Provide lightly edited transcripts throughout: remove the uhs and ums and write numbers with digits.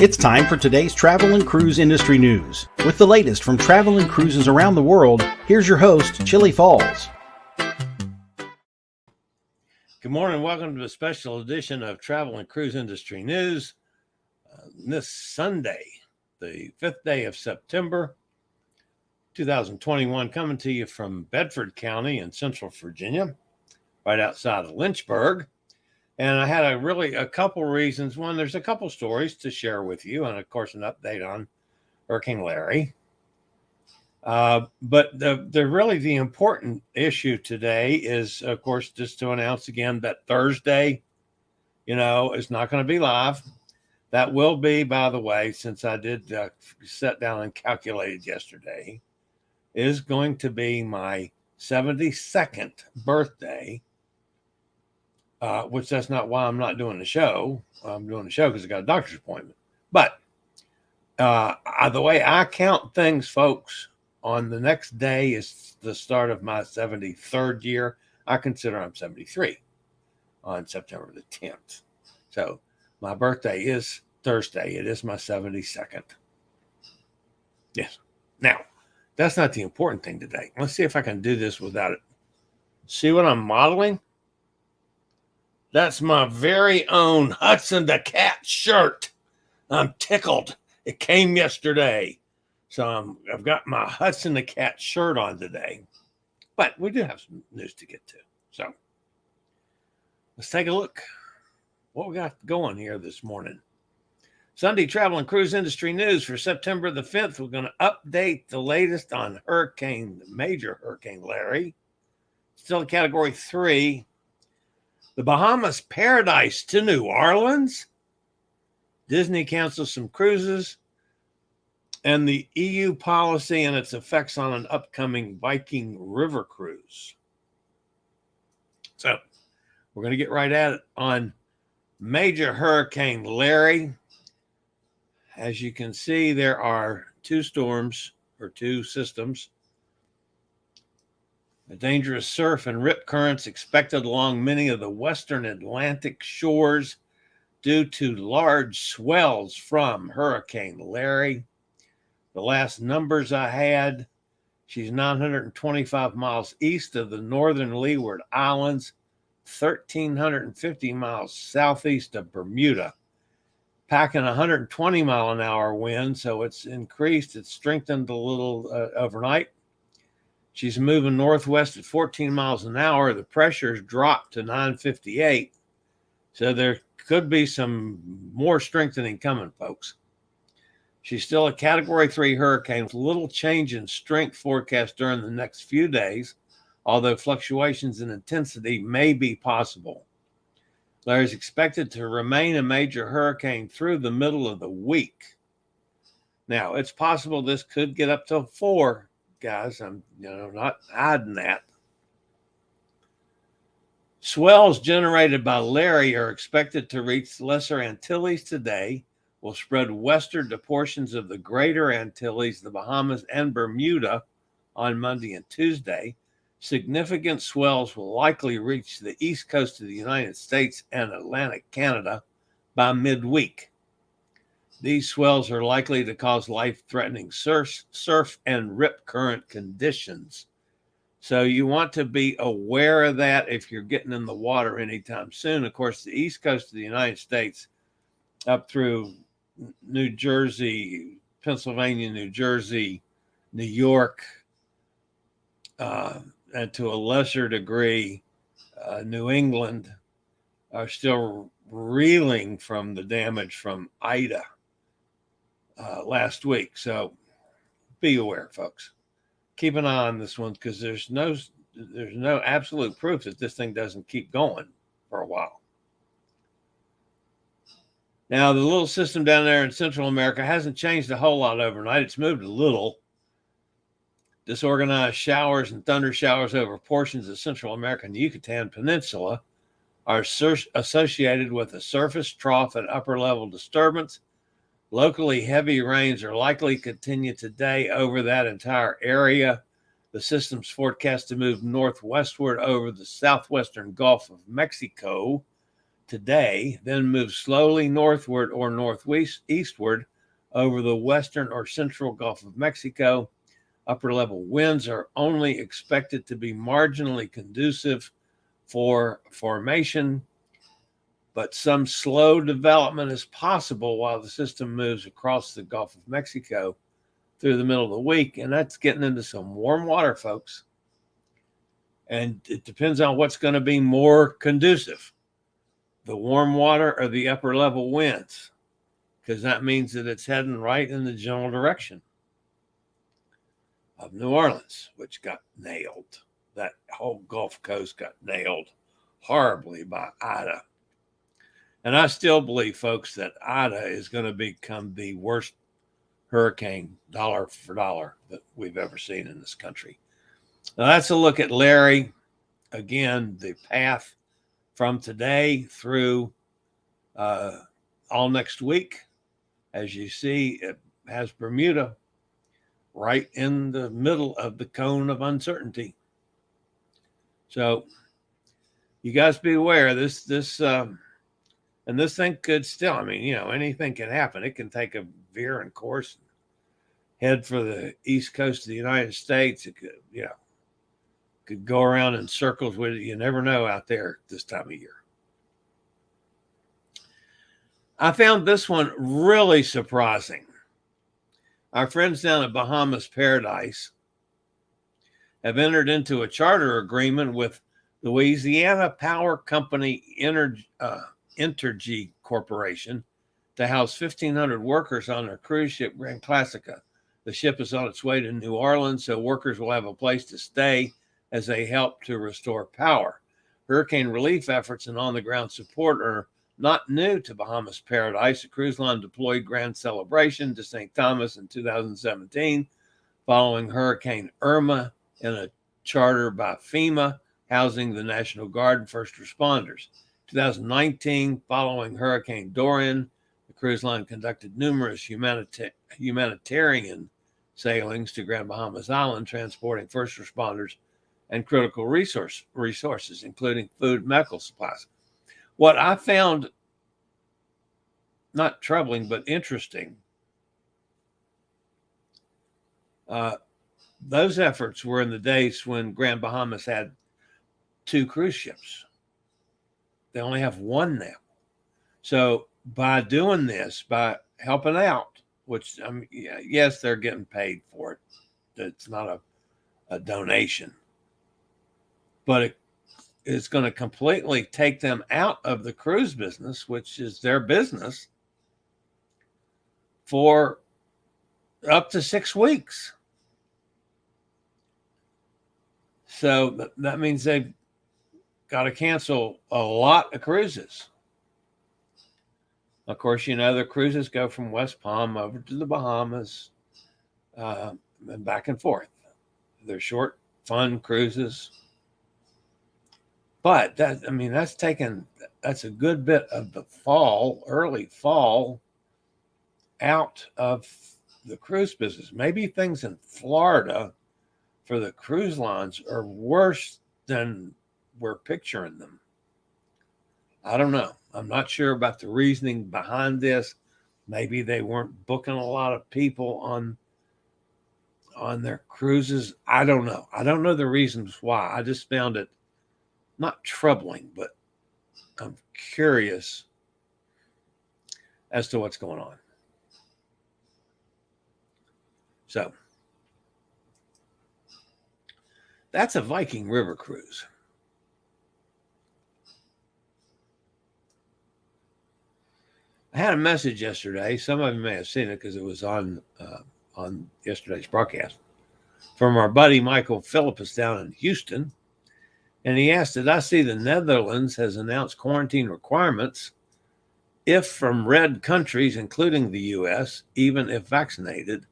It's time for today's travel and cruise industry news. With the latest from travel and cruises around the world, here's your host, Chillie Falls. Good morning. Welcome to a special edition of Travel and Cruise Industry News. This Sunday, the 5th day of September, 2021, coming to you from Bedford County in Central Virginia, right outside of Lynchburg. And I had a couple reasons. One, there's a couple stories to share with you, and of course, an update on Hurricane Larry. But the important issue today is, of course, just to announce again that Thursday, is not going to be live. That will be, by the way, since I did sit down and calculated yesterday, is going to be my 72nd birthday. Which that's not why I'm not doing the show. I'm doing the show because I got a doctor's appointment. But the way I count things, folks, on the next day is the start of my 73rd year. I consider I'm 73 on September the 10th. So my birthday is Thursday. It is my 72nd. Yes. Now, that's not the important thing today. Let's see if I can do this without it. See what I'm modeling? That's my very own Hudson the Cat shirt. I'm tickled. It came yesterday. So I've got my Hudson the Cat shirt on today. But we do have some news to get to. So let's take a look what we got going here this morning. Sunday travel and cruise industry news for September the 5th. We're going to update the latest on major Hurricane Larry. Still a Category 3. The Bahamas Paradise to New Orleans. Disney cancels some cruises. And the EU policy and its effects on an upcoming Viking River Cruise. So we're going to get right at it on Major Hurricane Larry. As you can see, there are two systems. A dangerous surf and rip currents expected along many of the western Atlantic shores due to large swells from Hurricane Larry. The last numbers I had, she's 925 miles east of the northern Leeward Islands, 1,350 miles southeast of Bermuda, packing 120 mile an hour wind, so it's increased. It's strengthened a little overnight. She's moving northwest at 14 miles an hour. The pressure's dropped to 958. So there could be some more strengthening coming, folks. She's still a Category 3 hurricane with little change in strength forecast during the next few days, although fluctuations in intensity may be possible. Larry is expected to remain a major hurricane through the middle of the week. Now, it's possible this could get up to 4. Guys, I'm not hiding that. Swells generated by Larry are expected to reach Lesser Antilles today, will spread westward to portions of the Greater Antilles, the Bahamas, and Bermuda on Monday and Tuesday. Significant swells will likely reach the east coast of the United States and Atlantic Canada by midweek. These swells are likely to cause life-threatening surf and rip current conditions. So you want to be aware of that if you're getting in the water anytime soon. Of course, the east coast of the United States up through New Jersey, Pennsylvania, New Jersey, New York, and to a lesser degree, New England are still reeling from the damage from Ida. Last week. So be aware, folks. Keep an eye on this one because there's no absolute proof that this thing doesn't keep going for a while. Now, the little system down there in Central America hasn't changed a whole lot overnight. It's moved a little. Disorganized showers and thunder showers over portions of Central America and the Yucatan Peninsula are associated with a surface trough and upper level disturbance. Locally, heavy rains are likely to continue today over that entire area. The system's forecast to move northwestward over the southwestern Gulf of Mexico today, then moves slowly northward or northwest eastward over the western or central Gulf of Mexico. Upper level winds are only expected to be marginally conducive for formation, but some slow development is possible while the system moves across the Gulf of Mexico through the middle of the week. And that's getting into some warm water, folks. And it depends on what's going to be more conducive, the warm water or the upper level winds, because that means that it's heading right in the general direction of New Orleans, which got nailed. That whole Gulf Coast got nailed horribly by Ida. And I still believe, folks, that Ida is going to become the worst hurricane dollar for dollar that we've ever seen in this country. Now, that's a look at Larry. Again, the path from today through all next week. As you see, it has Bermuda right in the middle of the cone of uncertainty. So you guys be aware, and this thing could still, anything can happen. It can take a veer and course, head for the east coast of the United States. It could go around in circles with it. You never know out there this time of year. I found this one really surprising. Our friends down at Bahamas Paradise have entered into a charter agreement with Louisiana Power Company Entergy Corporation to house 1,500 workers on their cruise ship Grand Classica. The ship is on its way to New Orleans, so workers will have a place to stay as they help to restore power. Hurricane relief efforts and on-the-ground support are not new to Bahamas Paradise. The cruise line deployed Grand Celebration to St. Thomas in 2017, following Hurricane Irma, in a charter by FEMA, housing the National Guard and first responders. 2019, following Hurricane Dorian, the cruise line conducted numerous humanitarian sailings to Grand Bahamas Island, transporting first responders and critical resources, including food and medical supplies. What I found not troubling, but interesting, those efforts were in the days when Grand Bahamas had 2 cruise ships. They only have 1 now. So by doing this, by helping out, which, yes, they're getting paid for it. It's not a donation. But it's going to completely take them out of the cruise business, which is their business, for up to 6 weeks. So that means they've got to cancel a lot of cruises. Of course, the cruises go from West Palm over to the Bahamas and back and forth. They're short, fun cruises. But that's a good bit of the early fall, out of the cruise business. Maybe things in Florida for the cruise lines are worse than we're picturing them. I don't know. I'm not sure about the reasoning behind this. Maybe they weren't booking a lot of people on their cruises. I don't know. I don't know the reasons why. I just found it not troubling, but I'm curious as to what's going on. So that's a Viking River Cruise. I had a message yesterday. Some of you may have seen it because it was on yesterday's broadcast, from our buddy Michael Philippus down in Houston. And he asked, did I see the Netherlands has announced quarantine requirements if from red countries, including the U.S., even if vaccinated?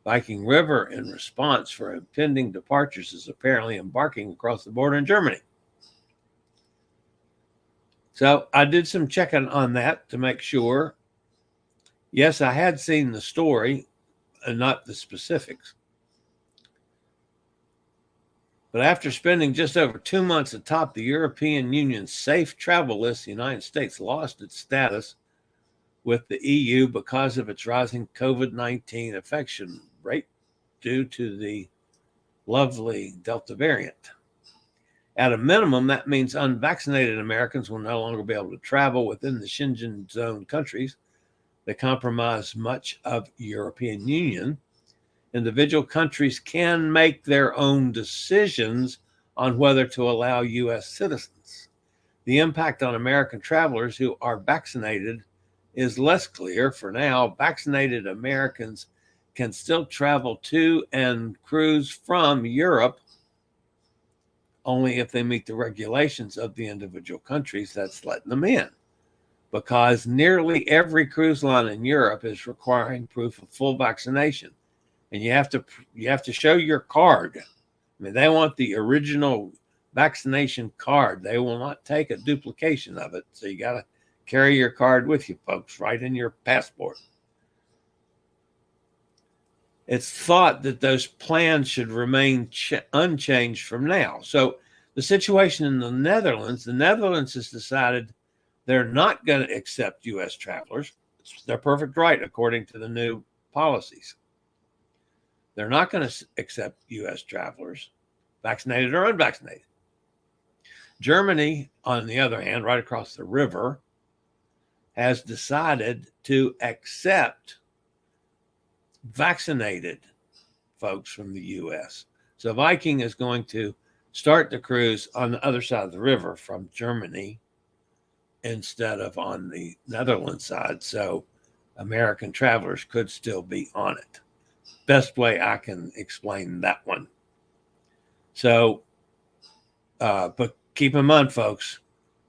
Viking River, in response for impending departures, is apparently embarking across the border in Germany. So I did some checking on that to make sure. Yes, I had seen the story and not the specifics. But after spending just over 2 months atop the European Union's safe travel list, the United States lost its status with the EU because of its rising COVID-19 infection rate due to the lovely Delta variant. At a minimum, that means unvaccinated Americans will no longer be able to travel within the Schengen zone countries that comprise much of European Union. Individual countries can make their own decisions on whether to allow U.S. citizens. The impact on American travelers who are vaccinated is less clear. For now, vaccinated Americans can still travel to and cruise from Europe only if they meet the regulations of the individual countries that's letting them in, because nearly every cruise line in Europe is requiring proof of full vaccination, and you have to show your card. I mean, they want the original vaccination card. They will not take a duplication of it, so you got to carry your card with you, folks, right in your passport. It's thought that those plans should remain unchanged from now. So the situation in the Netherlands has decided they're not going to accept U.S. travelers. It's their perfect right, according to the new policies. They're not going to accept U.S. travelers, vaccinated or unvaccinated. Germany, on the other hand, right across the river, has decided to accept vaccinated folks from the U.S. So Viking is going to start the cruise on the other side of the river from Germany instead of on the Netherlands side. So American travelers could still be on it. Best way I can explain that one. So, but keep in mind, folks,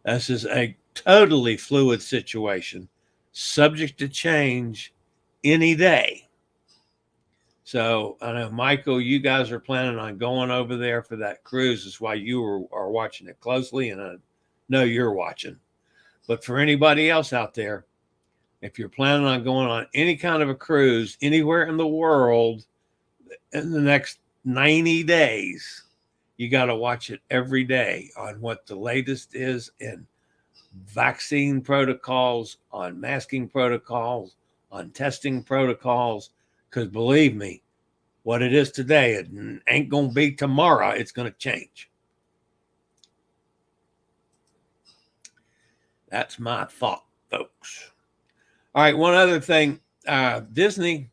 this is a totally fluid situation, subject to change any day. So I know, Michael, you guys are planning on going over there for that cruise. That's why you are watching it closely, and I know you're watching. But for anybody else out there, if you're planning on going on any kind of a cruise anywhere in the world in the next 90 days, you got to watch it every day on what the latest is in vaccine protocols, on masking protocols, on testing protocols. Because believe me, what it is today, it ain't going to be tomorrow. It's going to change. That's my thought, folks. All right, one other thing. Disney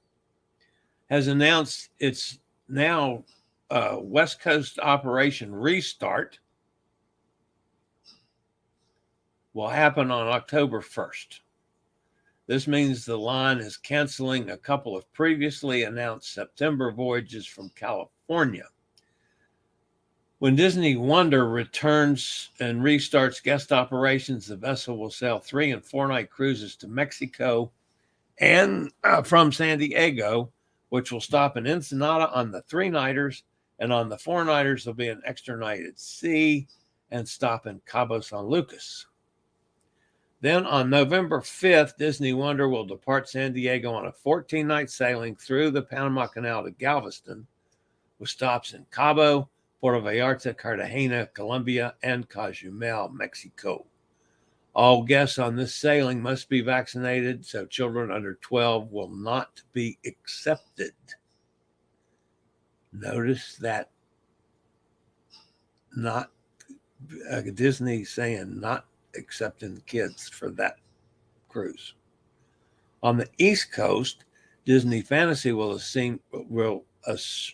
has announced its now West Coast operation restart will happen on October 1st. This means the line is canceling a couple of previously announced September voyages from California. When Disney Wonder returns and restarts guest operations, the vessel will sail 3- and 4-night cruises to Mexico and from San Diego, which will stop in Ensenada on the 3-nighters, and on the 4-nighters there'll be an extra night at sea and stop in Cabo San Lucas. Then on November 5th, Disney Wonder will depart San Diego on a 14-night sailing through the Panama Canal to Galveston, with stops in Cabo, Puerto Vallarta, Cartagena, Colombia, and Cozumel, Mexico. All guests on this sailing must be vaccinated, so children under 12 will not be accepted. Notice that not Disney saying not accepting kids for that cruise. On the East Coast, Disney Fantasy will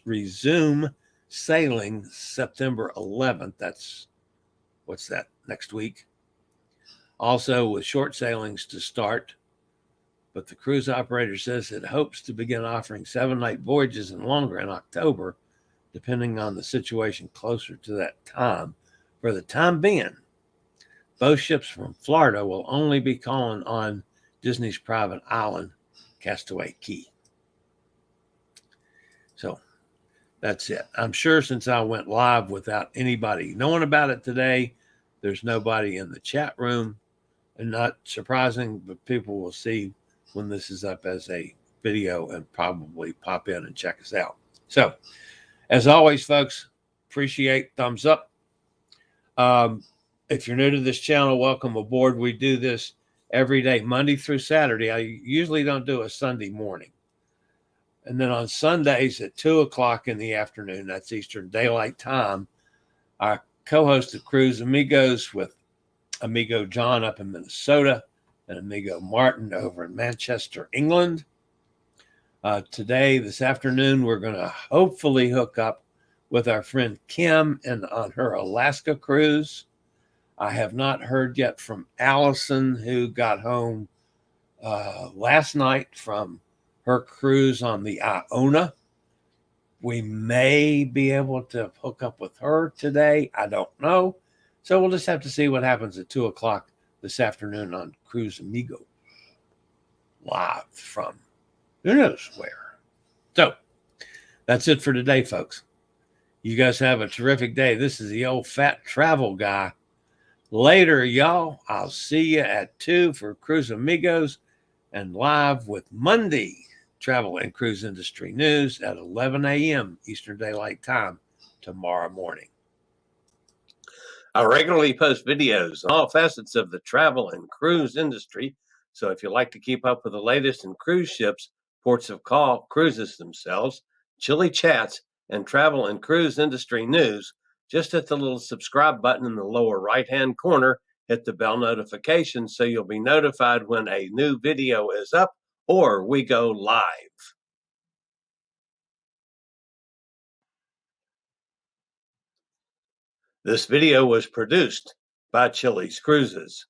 resume sailing September 11th. What's that, next week? Also with short sailings to start. But the cruise operator says it hopes to begin offering 7-night voyages and longer in October, depending on the situation closer to that time. For the time being, both ships from Florida will only be calling on Disney's private island, Castaway Cay. So that's it. I'm sure since I went live without anybody knowing about it today, there's nobody in the chat room. And not surprising, but people will see when this is up as a video and probably pop in and check us out. So, as always, folks, appreciate thumbs up. If you're new to this channel, welcome aboard. We do this every day, Monday through Saturday. I usually don't do a Sunday morning. And then on Sundays at 2 o'clock in the afternoon, that's Eastern Daylight Time, I co-host the Cruise Amigos with Amigo John up in Minnesota and Amigo Martin over in Manchester, England. This afternoon, we're going to hopefully hook up with our friend Kim on her Alaska cruise. I have not heard yet from Allison, who got home last night from her cruise on the Iona. We may be able to hook up with her today. I don't know. So we'll just have to see what happens at 2 o'clock this afternoon on Cruise Amigo, live from who knows where. So that's it for today, folks. You guys have a terrific day. This is the old fat travel guy. Later, y'all. I'll see you at 2 for Cruise Amigos and live with Monday travel and cruise industry news at 11 a.m. Eastern Daylight Time tomorrow morning. I regularly post videos on all facets of the travel and cruise industry. So if you like to keep up with the latest in cruise ships, ports of call, cruises themselves, Chillie chats, and travel and cruise industry news, just hit the little subscribe button in the lower right-hand corner, hit the bell notification so you'll be notified when a new video is up or we go live. This video was produced by Chillie's Cruises.